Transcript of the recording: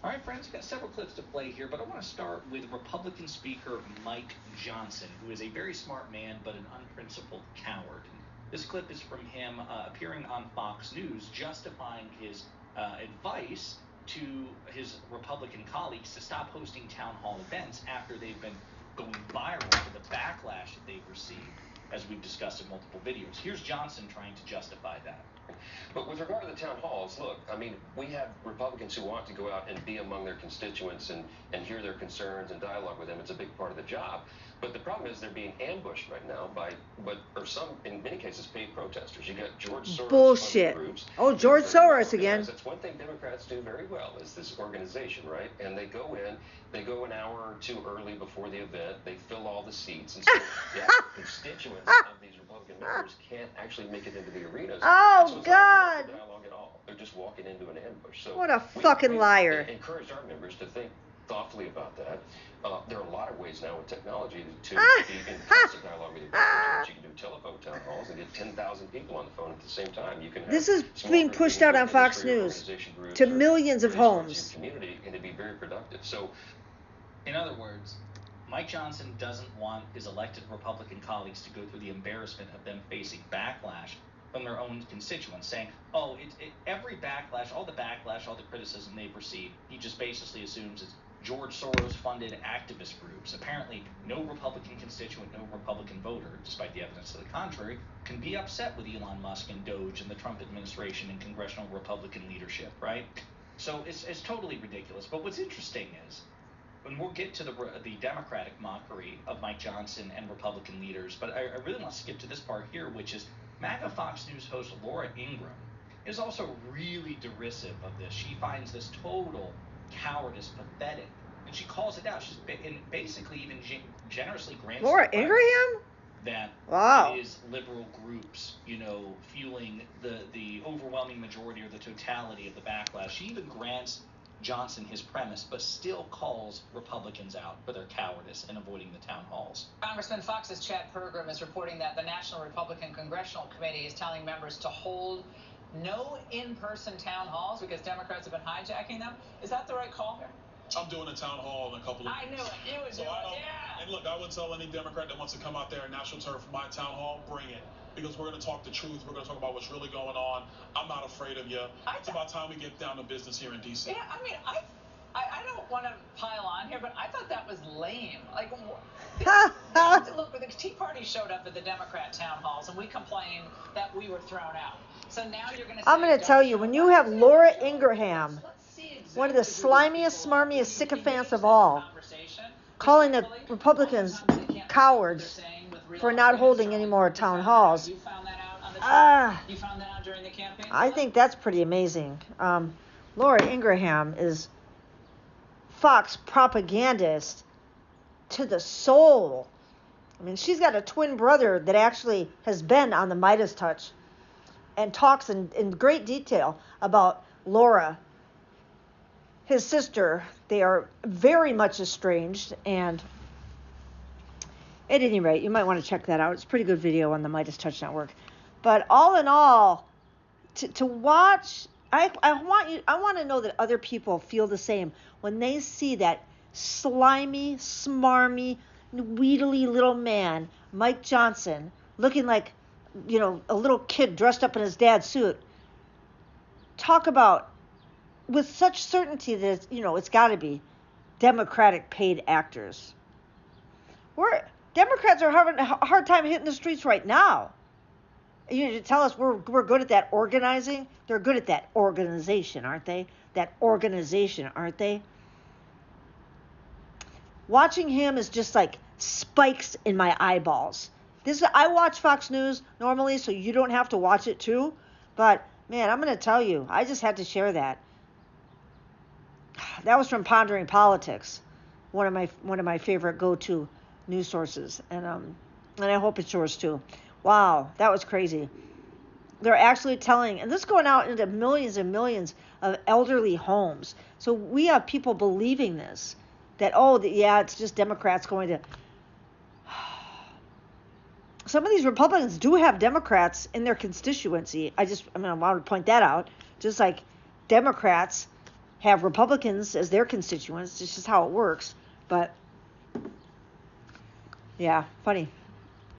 All right, friends, we've got several clips to play here, but I want to start with Republican Speaker Mike Johnson, who is a very smart man but an unprincipled coward. This clip is from him appearing on Fox News, justifying his advice to his Republican colleagues to stop hosting town hall events after they've been going viral for the backlash that they've received, as we've discussed in multiple videos. Here's Johnson trying to justify that. But with regard to the town halls, look, I mean, we have Republicans who want to go out and be among their constituents and hear their concerns and dialogue with them. It's a big part of the job. But the problem is they're being ambushed right now by, some, in many cases, paid protesters. You got George Soros bullshit groups. Oh, George Soros again. That's one thing Democrats do very well, is this organization, right? And they go an hour or two early before the event. They fill all the seats. And so constituents of these Republican members can't actually make it into the arenas. Oh, so God. No dialogue at all. They're just walking into an ambush. So what a fucking liar. We encourage our members to think thoughtfully about that. There are a lot of ways now with technology to be in constant dialogue with your constituents. You can do telephone town halls and get 10,000 people on the phone at the same time. You can have this is being pushed out on Fox News to millions of homes. Community, and it'd be very productive. So, in other words, Mike Johnson doesn't want his elected Republican colleagues to go through the embarrassment of them facing backlash from their own constituents, saying, oh, every backlash, all the criticism they've received, he just basically assumes it's George Soros-funded activist groups. Apparently, no Republican constituent, no Republican voter, despite the evidence to the contrary, can be upset with Elon Musk and Doge and the Trump administration and congressional Republican leadership, right? So it's totally ridiculous. But what's interesting is, when we'll get to the Democratic mockery of Mike Johnson and Republican leaders, but I really want to skip to this part here, which is MAGA Fox News host Laura Ingraham is also really derisive of this. She finds this total cowardice pathetic, and she calls it out. She's basically even generously grants Laura Ingraham? That wow. It is liberal groups, fueling the overwhelming majority or the totality of the backlash. She even grants Johnson his premise, but still calls Republicans out for their cowardice in avoiding the town halls. Congressman Fox's Chad Pergram is reporting that the National Republican Congressional Committee is telling members to hold no in-person town halls because Democrats have been hijacking them. Is that the right call here? I'm doing a town hall in a couple of weeks. I knew it. You would do it. Yeah. And look, I would tell any Democrat that wants to come out there and national turf for my town hall, bring it. Because we're going to talk the truth. We're going to talk about what's really going on. I'm not afraid of you. It's about time we get down to business here in D.C. Yeah, I mean, I don't want to pile on here, but I thought that was lame. Like, look, the Tea Party showed up at the Democrat town halls, and we complained that we were thrown out. So now you're going to say, I'm going to tell you, when you have Laura Ingraham, one of the slimiest, smarmiest sycophants of all, calling the Republicans cowards for not holding any more town halls. You found that out during the campaign? I think that's pretty amazing. Laura Ingraham is Fox propagandist to the soul. I mean, she's got a twin brother that actually has been on the Midas Touch and talks in great detail about Laura, his sister. They are very much estranged, and at any rate, you might want to check that out. It's a pretty good video on the Midas Touch Network. But all in all, to watch, I want to know that other people feel the same when they see that slimy, smarmy, wheedly little man, Mike Johnson, looking like, a little kid dressed up in his dad's suit, talk about with such certainty that, it's got to be Democratic paid actors. Democrats are having a hard time hitting the streets right now. You need to tell us we're good at that organizing. They're good at that organization, aren't they? That organization, aren't they? Watching him is just like spikes in my eyeballs. I watch Fox News normally, so you don't have to watch it too. But man, I'm going to tell you, I just had to share that. That was from Pondering Politics, one of my favorite go-to news sources, and I hope it's yours too. Wow, that was crazy. They're actually telling, and this is going out into millions and millions of elderly homes. So we have people believing this, that it's just Democrats going to. Some of these Republicans do have Democrats in their constituency. I want to point that out. Just like Democrats have Republicans as their constituents. It's just how it works. But, yeah, funny.